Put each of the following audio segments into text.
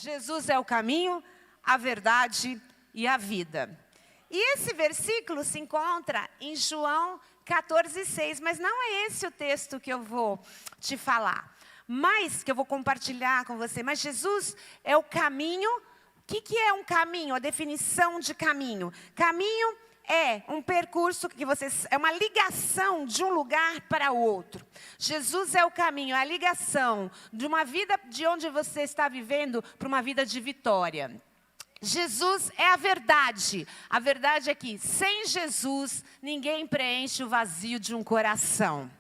Jesus é o caminho, a verdade e a vida. E esse versículo se encontra em João 14:6, mas não é esse o texto que eu vou te falar, mas que eu vou compartilhar com você. Mas Jesus é o caminho. O que é um caminho? A definição de caminho. Caminho é um percurso que é uma ligação de um lugar para o outro. Jesus é o caminho, é a ligação de uma vida de onde você está vivendo para uma vida de vitória. Jesus é a verdade. A verdade é que sem Jesus ninguém preenche o vazio de um coração.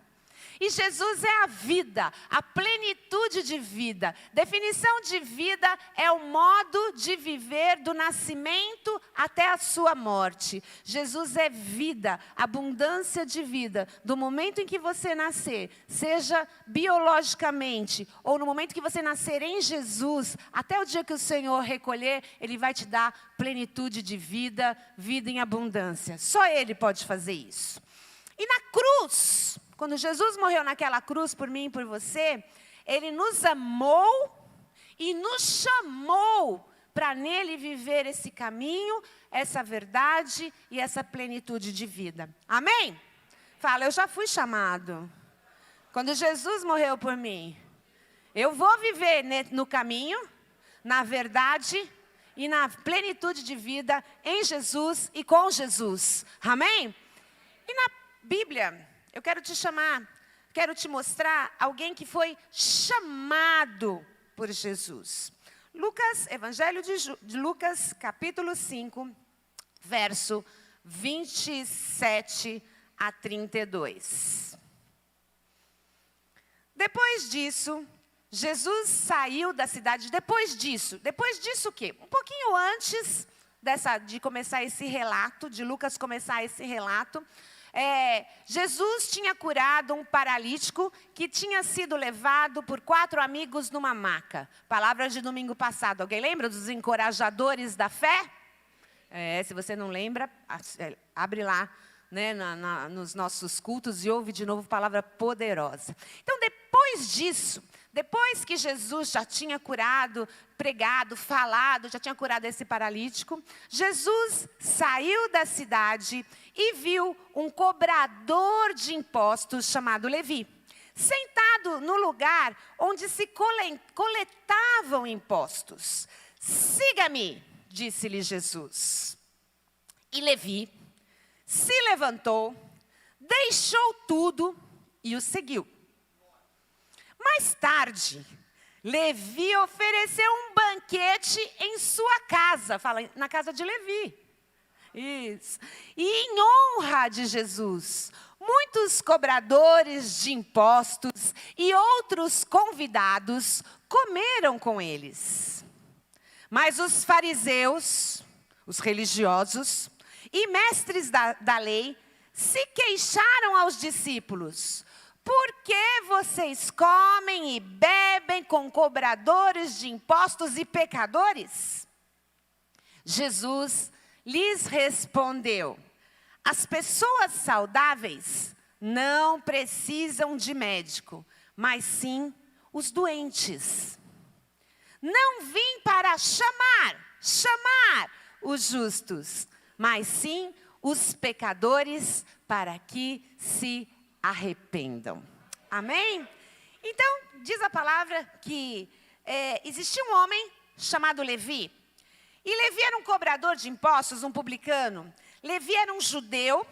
E Jesus é a vida, a plenitude de vida. Definição de vida é o modo de viver do nascimento até a sua morte. Jesus é vida, abundância de vida. Do momento em que você nascer, seja biologicamente, ou no momento que você nascer em Jesus, até o dia que o Senhor recolher, Ele vai te dar plenitude de vida, vida em abundância. Só Ele pode fazer isso. E na cruz, quando Jesus morreu naquela cruz por mim e por você, Ele nos amou e nos chamou para nele viver esse caminho, essa verdade e essa plenitude de vida. Amém? Fala, eu já fui chamado. Quando Jesus morreu por mim, eu vou viver no caminho, na verdade e na plenitude de vida em Jesus e com Jesus. Amém? E na Bíblia, eu quero te mostrar alguém que foi chamado por Jesus. Evangelho de Lucas, capítulo 5, verso 27 a 32. Depois disso, Jesus saiu da cidade. Depois disso o quê? Um pouquinho antes de começar esse relato, de Lucas começar esse relato, Jesus tinha curado um paralítico que tinha sido levado por 4 amigos numa maca. Palavra de domingo passado. Alguém lembra dos encorajadores da fé? Se você não lembra, abre lá, né, nos nossos cultos e ouve de novo palavra poderosa. Então, depois disso, depois que Jesus já tinha curado, pregado, falado, já tinha curado esse paralítico, Jesus saiu da cidade e viu um cobrador de impostos chamado Levi, sentado no lugar onde se coletavam impostos. Siga-me, disse-lhe Jesus. E Levi se levantou, deixou tudo e o seguiu. Mais tarde, Levi ofereceu um banquete em sua casa. Fala, na casa de Levi. Isso. E em honra de Jesus, muitos cobradores de impostos e outros convidados comeram com eles. Mas os fariseus, os religiosos e mestres da lei se queixaram aos discípulos: por que vocês comem e bebem com cobradores de impostos e pecadores? Jesus lhes respondeu: as pessoas saudáveis não precisam de médico, mas sim os doentes. Não vim para chamar os justos, mas sim os pecadores para que se arrependam. Amém? Então, diz a palavra que existia um homem chamado Levi. E Levi era um cobrador de impostos, um publicano. Levi era um judeu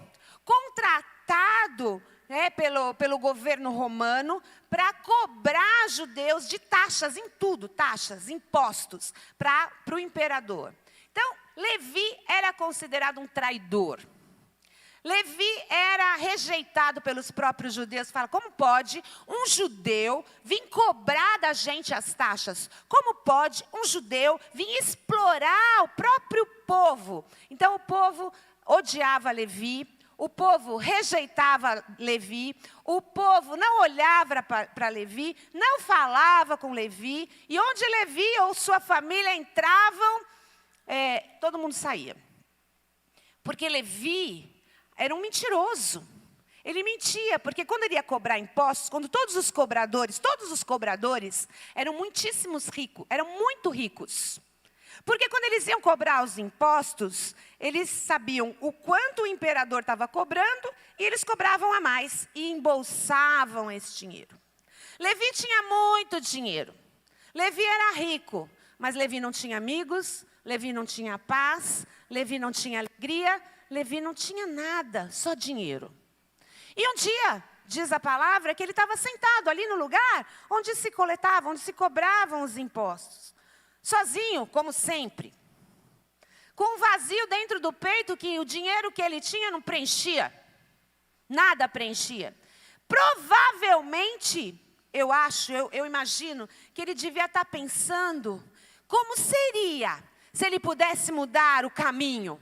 contratado, né, pelo governo romano para cobrar judeus de taxas em tudo, taxas, impostos, para o imperador. Então, Levi era considerado um traidor. Levi era rejeitado pelos próprios judeus. Fala, como pode um judeu vir cobrar da gente as taxas? Como pode um judeu vir explorar o próprio povo? Então o povo odiava Levi, o povo rejeitava Levi, o povo não olhava para Levi, não falava com Levi, e onde Levi ou sua família entravam, todo mundo saía. Porque Levi era um mentiroso. Ele mentia, porque quando ele ia cobrar impostos, quando todos os cobradores eram muitíssimos ricos, eram muito ricos. Porque quando eles iam cobrar os impostos, eles sabiam o quanto o imperador estava cobrando e eles cobravam a mais e embolsavam esse dinheiro. Levi tinha muito dinheiro. Levi era rico, mas Levi não tinha amigos, Levi não tinha paz, Levi não tinha alegria, Levi não tinha nada, só dinheiro. E um dia, diz a palavra, que ele estava sentado ali no lugar onde se coletavam, onde se cobravam os impostos. Sozinho, como sempre. Com um vazio dentro do peito que o dinheiro que ele tinha não preenchia. Nada preenchia. Provavelmente, eu imagino, que ele devia estar pensando como seria se ele pudesse mudar o caminho.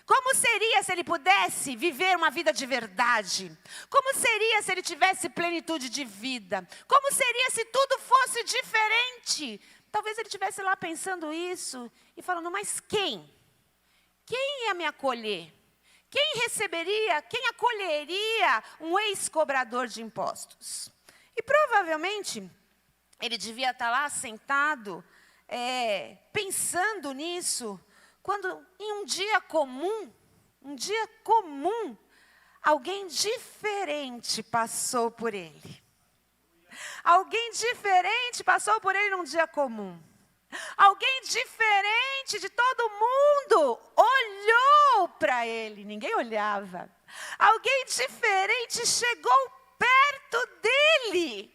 Como seria se ele pudesse viver uma vida de verdade? Como seria se ele tivesse plenitude de vida? Como seria se tudo fosse diferente? Talvez ele estivesse lá pensando isso e falando, mas quem? Quem ia me acolher? Quem receberia, quem acolheria um ex-cobrador de impostos? E provavelmente ele devia estar lá sentado, pensando nisso, quando em um dia comum, alguém diferente passou por ele. Alguém diferente passou por ele num dia comum. Alguém diferente de todo mundo olhou para ele. Ninguém olhava. Alguém diferente chegou perto dele.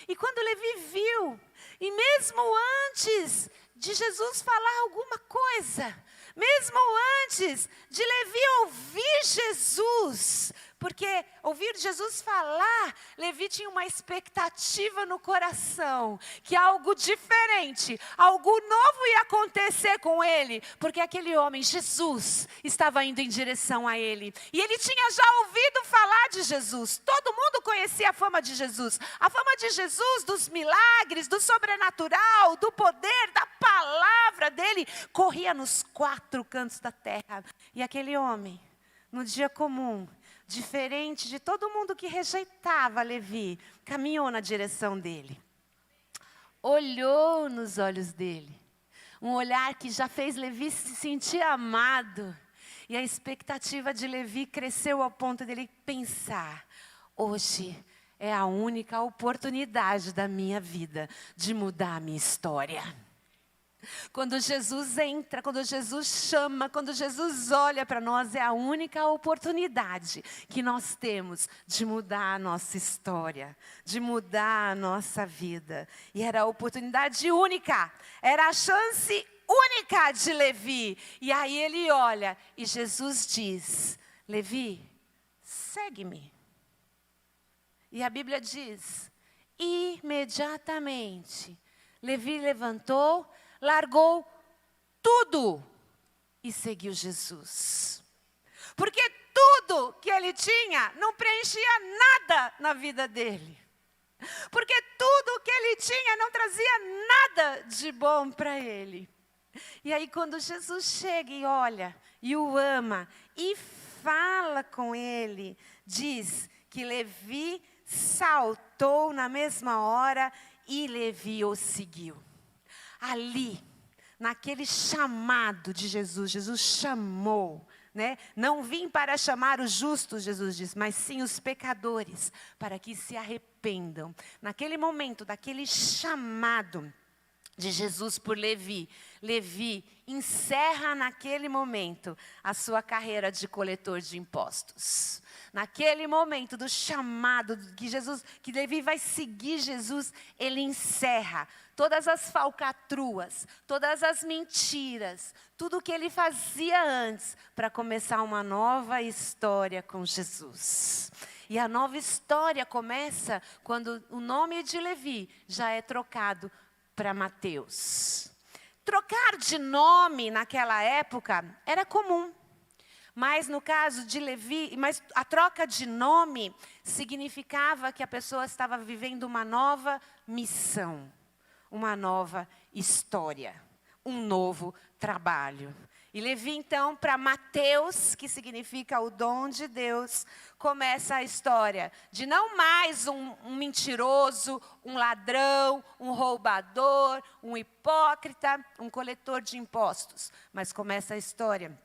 E quando Levi viu, e mesmo antes de Jesus falar alguma coisa, mesmo antes de Levi ouvir Jesus, porque ouvir Jesus falar, Levi tinha uma expectativa no coração, que algo diferente, algo novo ia acontecer com ele, porque aquele homem, Jesus, estava indo em direção a ele. E ele tinha já ouvido falar de Jesus, todo mundo conhecia a fama de Jesus, dos milagres, do sobrenatural, do poder, da palavra dele, corria nos 4 cantos da terra. E aquele homem, no dia comum, diferente de todo mundo que rejeitava Levi, caminhou na direção dele. Olhou nos olhos dele. Um olhar que já fez Levi se sentir amado. E a expectativa de Levi cresceu ao ponto dele pensar, hoje é a única oportunidade da minha vida de mudar a minha história. Quando Jesus entra, quando Jesus chama, quando Jesus olha para nós, é a única oportunidade que nós temos de mudar a nossa história, de mudar a nossa vida. E era a oportunidade única, era a chance única de Levi. E aí ele olha e Jesus diz, Levi, segue-me. E a Bíblia diz, imediatamente, Levi levantou, largou tudo e seguiu Jesus. Porque tudo que ele tinha não preenchia nada na vida dele. Porque tudo que ele tinha não trazia nada de bom para ele. E aí quando Jesus chega e olha, e o ama, e fala com ele, diz que Levi saltou na mesma hora e Levi o seguiu. Ali, naquele chamado de Jesus, Jesus chamou, né? Não vim para chamar os justos, Jesus diz, mas sim os pecadores, para que se arrependam. Naquele momento, daquele chamado de Jesus por Levi, Levi encerra naquele momento a sua carreira de coletor de impostos. Naquele momento do chamado que Levi vai seguir Jesus, ele encerra todas as falcatruas, todas as mentiras, tudo o que ele fazia antes para começar uma nova história com Jesus. E a nova história começa quando o nome de Levi já é trocado para Mateus. Trocar de nome naquela época era comum. Mas no caso de Levi, a troca de nome significava que a pessoa estava vivendo uma nova missão, uma nova história, um novo trabalho. E Levi, então, para Mateus, que significa o dom de Deus, começa a história de não mais um mentiroso, um ladrão, um roubador, um hipócrita, um coletor de impostos. Mas começa a história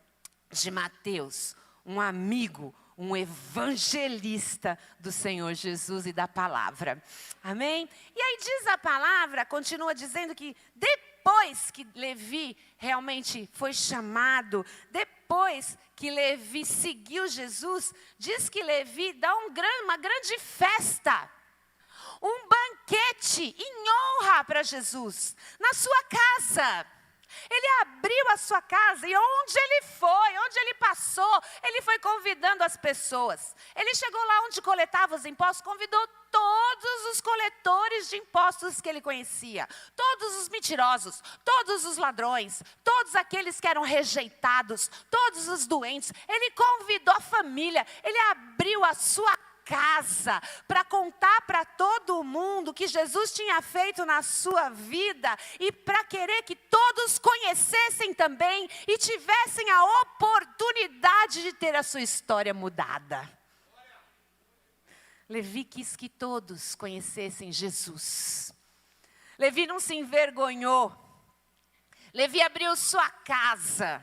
de Mateus, um amigo, um evangelista do Senhor Jesus e da palavra. Amém? E aí diz a palavra, continua dizendo que depois que Levi realmente foi chamado, depois que Levi seguiu Jesus, diz que Levi dá uma grande festa, um banquete em honra para Jesus, na sua casa. Ele abriu a sua casa e onde ele foi, onde ele passou, ele foi convidando as pessoas. Ele chegou lá onde coletava os impostos, convidou todos os coletores de impostos que ele conhecia. Todos os mentirosos, todos os ladrões, todos aqueles que eram rejeitados, todos os doentes. Ele convidou a família, ele abriu a sua casa para contar para todo mundo o que Jesus tinha feito na sua vida e para querer que todos conhecessem também e tivessem a oportunidade de ter a sua história mudada. Levi quis que todos conhecessem Jesus. Levi não se envergonhou. Levi abriu sua casa.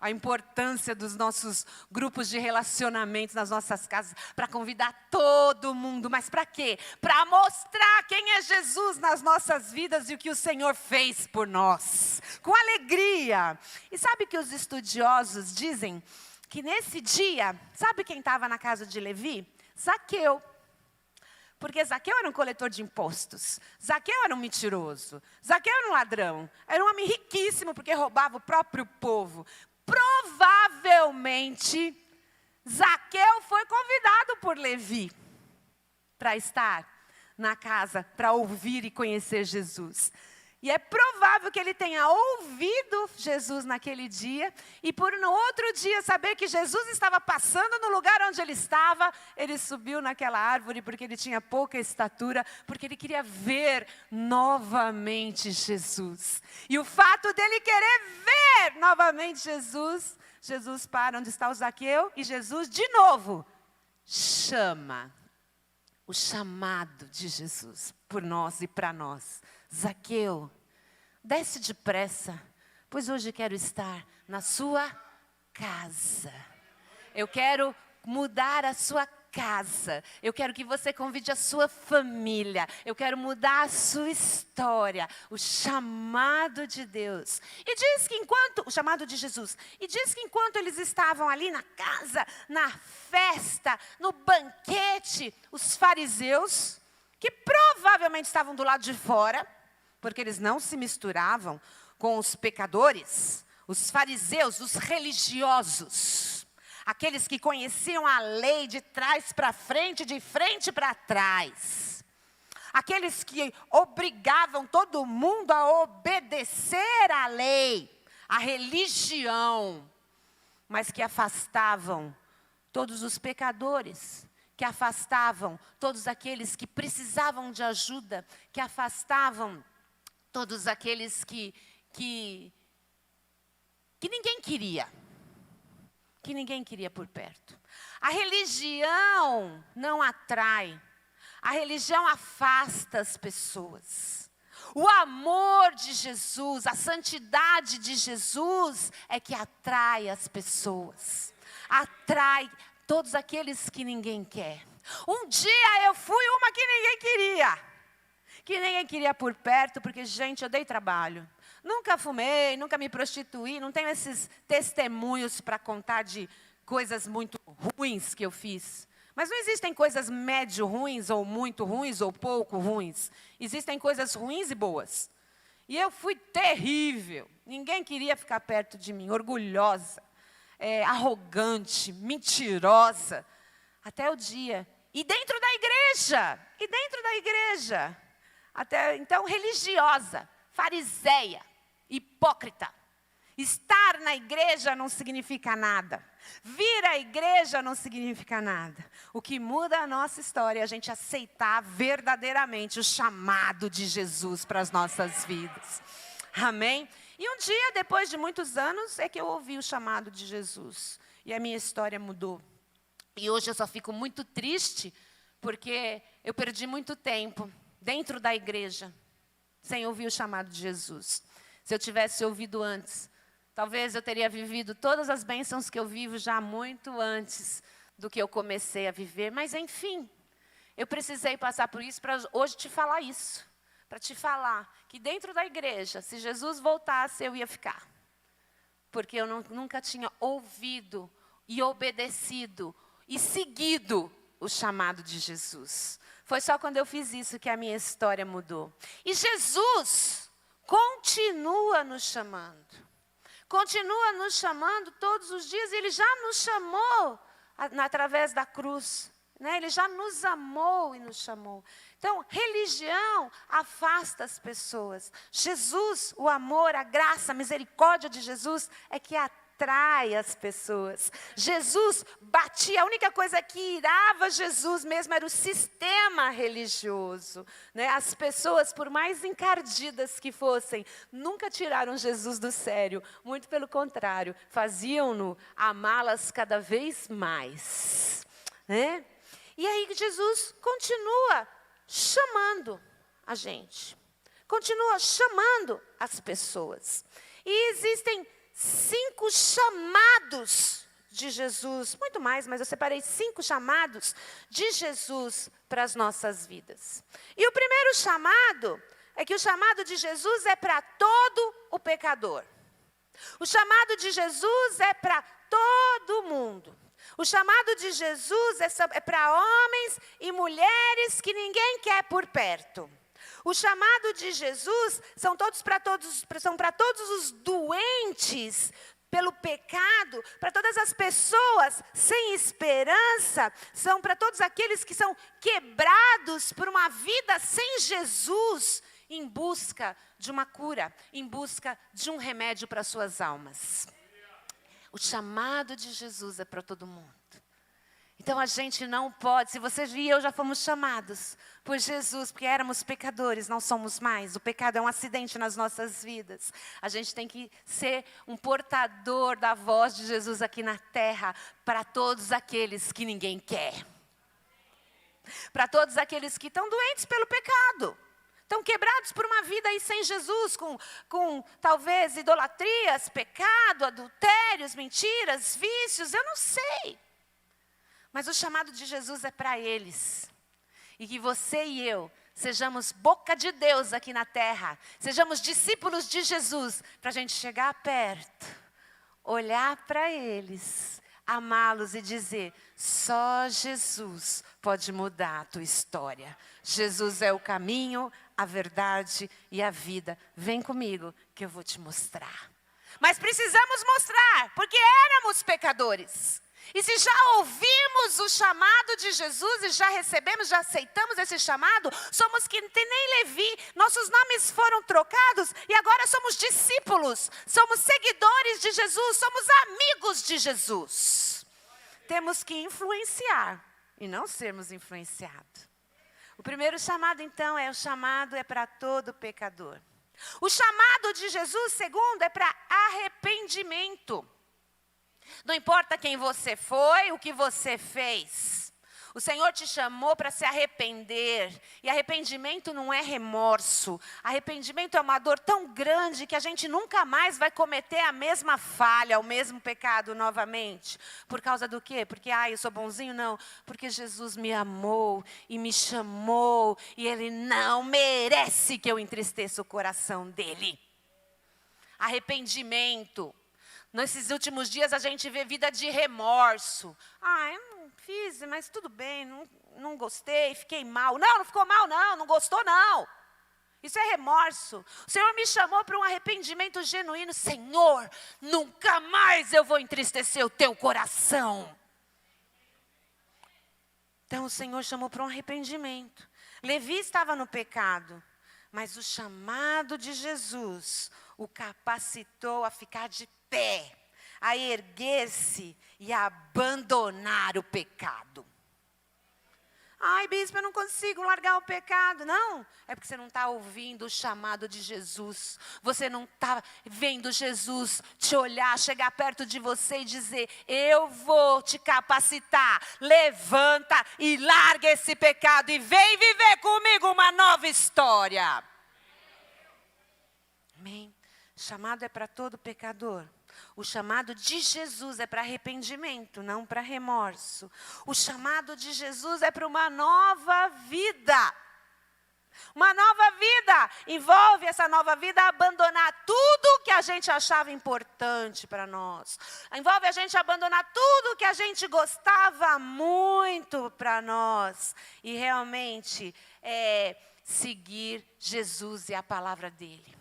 A importância dos nossos grupos de relacionamentos nas nossas casas, para convidar todo mundo. Mas para quê? Para mostrar quem é Jesus nas nossas vidas e o que o Senhor fez por nós. Com alegria. E sabe que os estudiosos dizem que nesse dia, sabe quem estava na casa de Levi? Zaqueu. Porque Zaqueu era um coletor de impostos. Zaqueu era um mentiroso. Zaqueu era um ladrão. Era um homem riquíssimo porque roubava o próprio povo. Provavelmente, Zaqueu foi convidado por Levi para estar na casa, para ouvir e conhecer Jesus. E é provável que ele tenha ouvido Jesus naquele dia, e por no outro dia saber que Jesus estava passando no lugar onde ele estava, ele subiu naquela árvore porque ele tinha pouca estatura, porque ele queria ver novamente Jesus. E o fato dele querer ver novamente Jesus, Jesus para onde está o Zaqueu, e Jesus de novo chama. O chamado de Jesus por nós e para nós. Zaqueu, desce depressa, pois hoje quero estar na sua casa. Eu quero mudar a sua casa. Eu quero que você convide a sua família. Eu quero mudar a sua história. O chamado de Deus. E diz que o chamado de Jesus. E diz que enquanto eles estavam ali na casa, na festa, no banquete, os fariseus, que provavelmente estavam do lado de fora, porque eles não se misturavam com os pecadores, os fariseus, os religiosos, aqueles que conheciam a lei de trás para frente, de frente para trás, aqueles que obrigavam todo mundo a obedecer à lei, à religião, mas que afastavam todos os pecadores, que afastavam todos aqueles que precisavam de ajuda, que afastavam todos aqueles que ninguém queria. Que ninguém queria por perto. A religião não atrai. A religião afasta as pessoas. O amor de Jesus, a santidade de Jesus é que atrai as pessoas. Atrai todos aqueles que ninguém quer. Um dia eu fui uma que ninguém queria. Que ninguém queria por perto, porque, gente, eu dei trabalho. Nunca fumei, nunca me prostituí, não tenho esses testemunhos para contar de coisas muito ruins que eu fiz. Mas não existem coisas médio ruins, ou muito ruins, ou pouco ruins. Existem coisas ruins e boas. E eu fui terrível. Ninguém queria ficar perto de mim, orgulhosa, arrogante, mentirosa. Até o dia. E dentro da igreja. Até então, religiosa, fariseia, hipócrita. Estar na igreja não significa nada. Vir à igreja não significa nada. O que muda a nossa história é a gente aceitar verdadeiramente o chamado de Jesus para as nossas vidas. Amém? E um dia, depois de muitos anos, é que eu ouvi o chamado de Jesus. E a minha história mudou. E hoje eu só fico muito triste, porque eu perdi muito tempo dentro da igreja, sem ouvir o chamado de Jesus. Se eu tivesse ouvido antes, talvez eu teria vivido todas as bênçãos que eu vivo já muito antes do que eu comecei a viver. Mas, enfim, eu precisei passar por isso para hoje te falar isso. Para te falar que dentro da igreja, se Jesus voltasse, eu ia ficar. Porque eu nunca tinha ouvido e obedecido e seguido o chamado de Jesus. Foi só quando eu fiz isso que a minha história mudou. E Jesus continua nos chamando. Continua nos chamando todos os dias. Ele já nos chamou através da cruz. Ele já nos amou e nos chamou. Então, religião afasta as pessoas. Jesus, o amor, a graça, a misericórdia de Jesus é que atrai as pessoas. Jesus batia, a única coisa que irava Jesus mesmo era o sistema religioso. As pessoas, por mais encardidas que fossem, nunca tiraram Jesus do sério. Muito pelo contrário, faziam-no amá-las cada vez mais. E aí Jesus continua chamando a gente. Continua chamando as pessoas. E existem 5 chamados de Jesus. Muito mais, mas eu separei 5 chamados de Jesus para as nossas vidas. E o primeiro chamado é que o chamado de Jesus é para todo o pecador. O chamado de Jesus é para todo mundo. O chamado de Jesus é para homens e mulheres que ninguém quer por perto. O chamado de Jesus são para todos os doentes pelo pecado, para todas as pessoas sem esperança, são para todos aqueles que são quebrados por uma vida sem Jesus, em busca de uma cura, em busca de um remédio para suas almas. O chamado de Jesus é para todo mundo. Então a gente não pode, se você e eu já fomos chamados por Jesus, porque éramos pecadores, não somos mais. O pecado é um acidente nas nossas vidas. A gente tem que ser um portador da voz de Jesus aqui na terra, para todos aqueles que ninguém quer. Para todos aqueles que estão doentes pelo pecado. Estão quebrados por uma vida aí sem Jesus, com talvez idolatrias, pecado, adultérios, mentiras, vícios, eu não sei. Mas o chamado de Jesus é para eles. E que você e eu sejamos boca de Deus aqui na terra. Sejamos discípulos de Jesus, para a gente chegar perto, olhar para eles, amá-los e dizer: só Jesus pode mudar a tua história. Jesus é o caminho, a verdade e a vida. Vem comigo que eu vou te mostrar. Mas precisamos mostrar, porque éramos pecadores. E se já ouvimos o chamado de Jesus e já recebemos, já aceitamos esse chamado, somos que nem Levi, nossos nomes foram trocados e agora somos discípulos, somos seguidores de Jesus, somos amigos de Jesus. Temos que influenciar e não sermos influenciados. O primeiro chamado, então, o chamado é para todo pecador. O chamado de Jesus, segundo, é para arrependimento. Não importa quem você foi, o que você fez. O Senhor te chamou para se arrepender. E arrependimento não é remorso. Arrependimento é uma dor tão grande que a gente nunca mais vai cometer a mesma falha, o mesmo pecado novamente. Por causa do quê? Porque, eu sou bonzinho? Não. Porque Jesus me amou e me chamou. E Ele não merece que eu entristeça o coração dEle. Arrependimento. Nesses últimos dias a gente vê vida de remorso. Eu não fiz, mas tudo bem, não gostei, fiquei mal. Não ficou mal não gostou não. Isso é remorso. O Senhor me chamou para um arrependimento genuíno. Senhor, nunca mais eu vou entristecer o teu coração. Então o Senhor chamou para um arrependimento. Levi estava no pecado, mas o chamado de Jesus o capacitou a ficar de pé, a erguer-se e a abandonar o pecado. Ai, bispo, eu não consigo largar o pecado. Não, é porque você não está ouvindo o chamado de Jesus. Você não está vendo Jesus te olhar, chegar perto de você e dizer, eu vou te capacitar. Levanta e larga esse pecado e vem viver comigo uma nova história. Amém? Chamado é para todo pecador. O chamado de Jesus é para arrependimento, não para remorso. O chamado de Jesus é para uma nova vida. Uma nova vida envolve essa nova vida abandonar tudo que a gente achava importante para nós. Envolve a gente abandonar tudo que a gente gostava muito para nós. E realmente seguir Jesus e a palavra dele.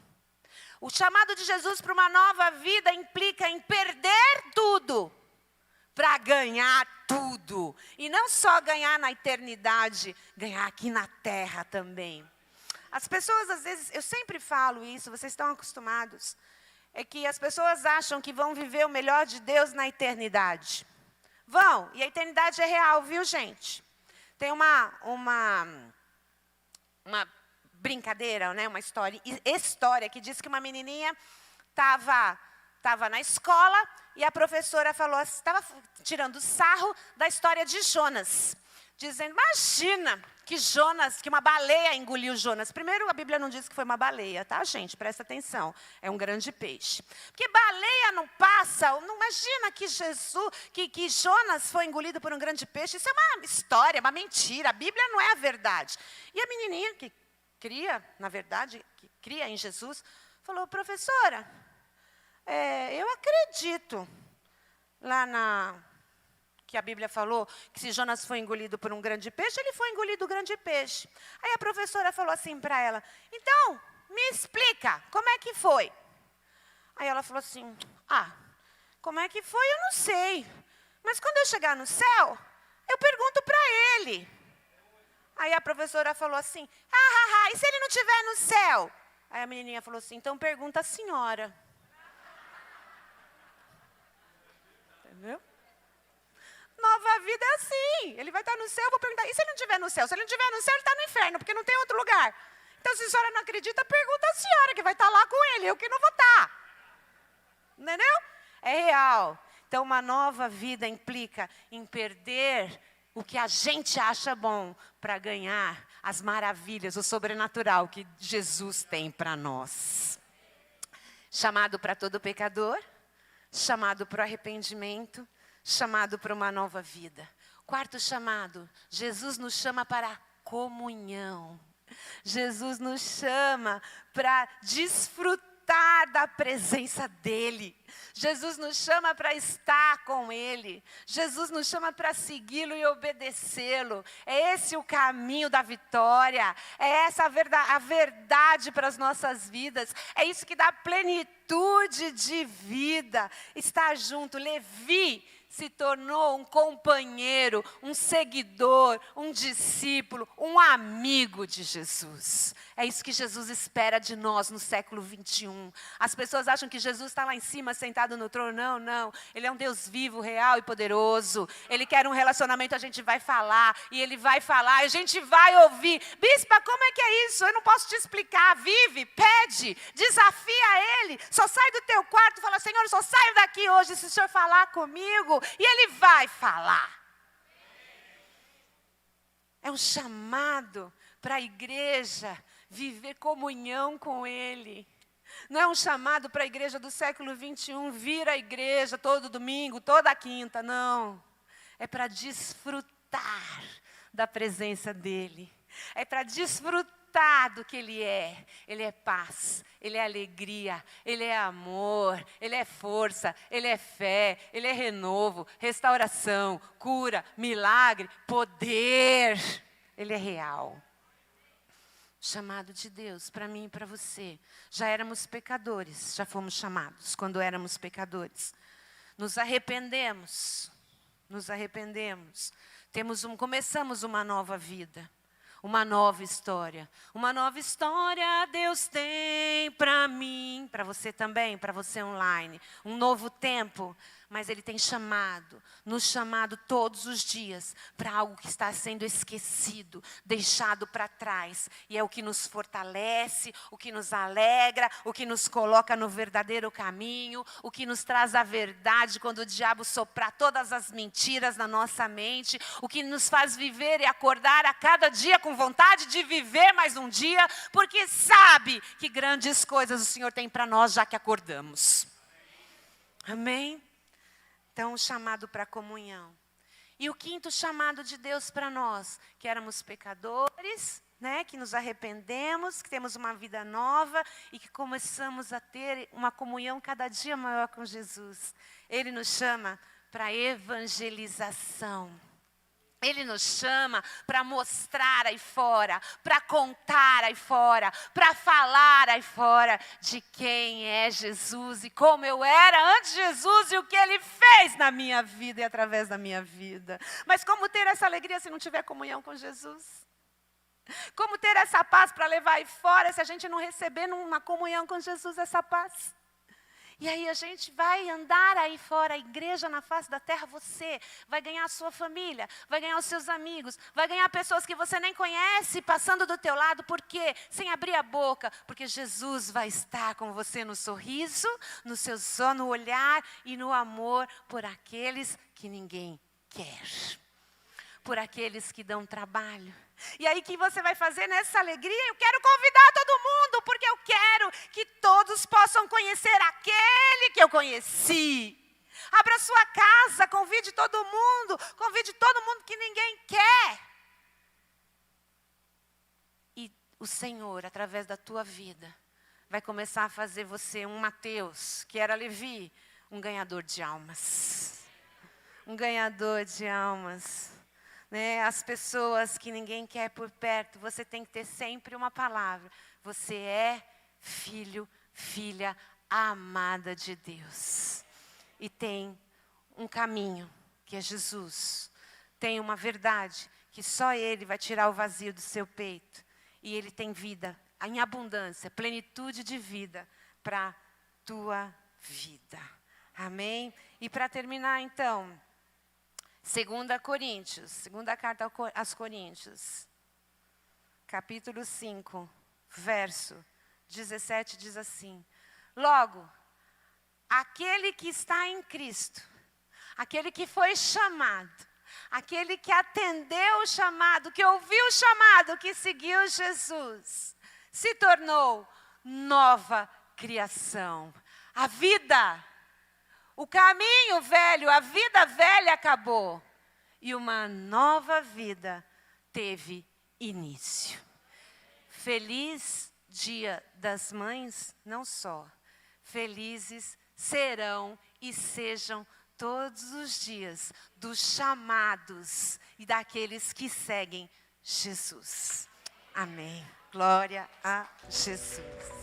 O chamado de Jesus para uma nova vida implica em perder tudo para ganhar tudo. E não só ganhar na eternidade, ganhar aqui na terra também. As pessoas, às vezes, eu sempre falo isso, vocês estão acostumados, é que as pessoas acham que vão viver o melhor de Deus na eternidade. Vão, e a eternidade é real, viu, gente? Tem uma brincadeira, né, uma história que diz que uma menininha estava na escola e a professora falou, estava tirando sarro da história de Jonas, dizendo, imagina que uma baleia engoliu Jonas. Primeiro, a Bíblia não diz que foi uma baleia, tá, gente? Presta atenção, é um grande peixe. Porque baleia não passa, não imagina que Jonas foi engolido por um grande peixe. Isso é uma história, uma mentira, a Bíblia não é a verdade. E a menininha que cria em Jesus, falou, professora, eu acredito que a Bíblia falou que se Jonas foi engolido por um grande peixe, ele foi engolido por um grande peixe. Aí a professora falou assim para ela, então, me explica, como é que foi? Aí ela falou assim, como é que foi, eu não sei. Mas quando eu chegar no céu, eu pergunto para ele. Aí a professora falou assim, e se ele não estiver no céu? Aí a menininha falou assim, então pergunta a senhora. Entendeu? Nova vida é assim, ele vai estar no céu, eu vou perguntar, e se ele não estiver no céu? Se ele não estiver no céu, ele está no inferno, porque não tem outro lugar. Então se a senhora não acredita, pergunta a senhora, que vai estar lá com ele, eu que não vou estar. Entendeu? É real. Então uma nova vida implica em perder o que a gente acha bom para ganhar as maravilhas, o sobrenatural que Jesus tem para nós. Chamado para todo pecador, chamado para o arrependimento, chamado para uma nova vida. Quarto chamado, Jesus nos chama para a comunhão. Jesus nos chama para desfrutar da presença dele. Jesus nos chama para estar com ele. Jesus nos chama para segui-lo e obedecê-lo. É esse o caminho da vitória. É essa a verdade para as nossas vidas. É isso que dá plenitude de vida. Estar junto. Levi se tornou um companheiro, um seguidor, um discípulo, um amigo de Jesus. É isso que Jesus espera de nós no século 21. As pessoas acham que Jesus está lá em cima, sentado no trono. Não, não. Ele é um Deus vivo, real e poderoso. Ele quer um relacionamento, a gente vai falar. E ele vai falar, e a gente vai ouvir. Bispa, como é que é isso? Eu não posso te explicar. Vive, pede, desafia ele. Só sai do teu quarto e fala, Senhor, eu só saio daqui hoje se o Senhor falar comigo. E ele vai falar. É um chamado para a igreja viver comunhão com ele. Não é um chamado para a igreja do século 21 vir à igreja todo domingo, toda quinta, não. É para desfrutar da presença dele. É para desfrutar do que ele é. Ele é paz, ele é alegria, ele é amor, ele é força, ele é fé, ele é renovo, restauração, cura, milagre, poder. Ele é real. Chamado de Deus para mim e para você. Já éramos pecadores, já fomos chamados quando éramos pecadores. Nos arrependemos, começamos uma nova vida. Uma nova história Deus tem tem para mim, para você também, para você online, um novo tempo. Mas Ele tem nos chamado todos os dias para algo que está sendo esquecido, deixado para trás. E é o que nos fortalece, o que nos alegra, o que nos coloca no verdadeiro caminho, o que nos traz a verdade quando o diabo soprar todas as mentiras na nossa mente, o que nos faz viver e acordar a cada dia com vontade de viver mais um dia, porque sabe que grandes coisas o Senhor tem para nós já que acordamos. Amém? Então, o chamado para a comunhão. E o quinto chamado de Deus para nós, que éramos pecadores, né, que nos arrependemos, que temos uma vida nova e que começamos a ter uma comunhão cada dia maior com Jesus. Ele nos chama para evangelização. Ele nos chama para mostrar aí fora, para contar aí fora, para falar aí fora de quem é Jesus e como eu era antes de Jesus e o que Ele fez na minha vida e através da minha vida. Mas como ter essa alegria se não tiver comunhão com Jesus? Como ter essa paz para levar aí fora se a gente não receber numa comunhão com Jesus essa paz? E aí a gente vai andar aí fora, a igreja na face da terra, você vai ganhar a sua família, vai ganhar os seus amigos, vai ganhar pessoas que você nem conhece passando do teu lado, por quê? Sem abrir a boca, porque Jesus vai estar com você no sorriso, no seu sono, no olhar e no amor por aqueles que ninguém quer, por aqueles que dão trabalho. E aí o que você vai fazer nessa alegria? Eu quero convidar todo mundo, porque eu quero que todos possam conhecer aquele que eu conheci. Abra sua casa, convide todo mundo que ninguém quer. E o Senhor, através da tua vida, vai começar a fazer você um Mateus, que era Levi, um ganhador de almas. Um ganhador de almas. Né, as pessoas que ninguém quer por perto, você tem que ter sempre uma palavra. Você é filho, filha amada de Deus. E tem um caminho, que é Jesus. Tem uma verdade, que só Ele vai tirar o vazio do seu peito. E Ele tem vida em abundância, plenitude de vida para a tua vida. Amém? E para terminar então... 2 Coríntios, segunda carta aos Coríntios, capítulo 5, verso 17, diz assim: logo, aquele que está em Cristo, aquele que foi chamado, aquele que atendeu o chamado, que ouviu o chamado, que seguiu Jesus, se tornou nova criação. A vida... O caminho velho, a vida velha acabou. E uma nova vida teve início. Feliz Dia das Mães, não só. Felizes serão e sejam todos os dias dos chamados e daqueles que seguem Jesus. Amém. Glória a Jesus.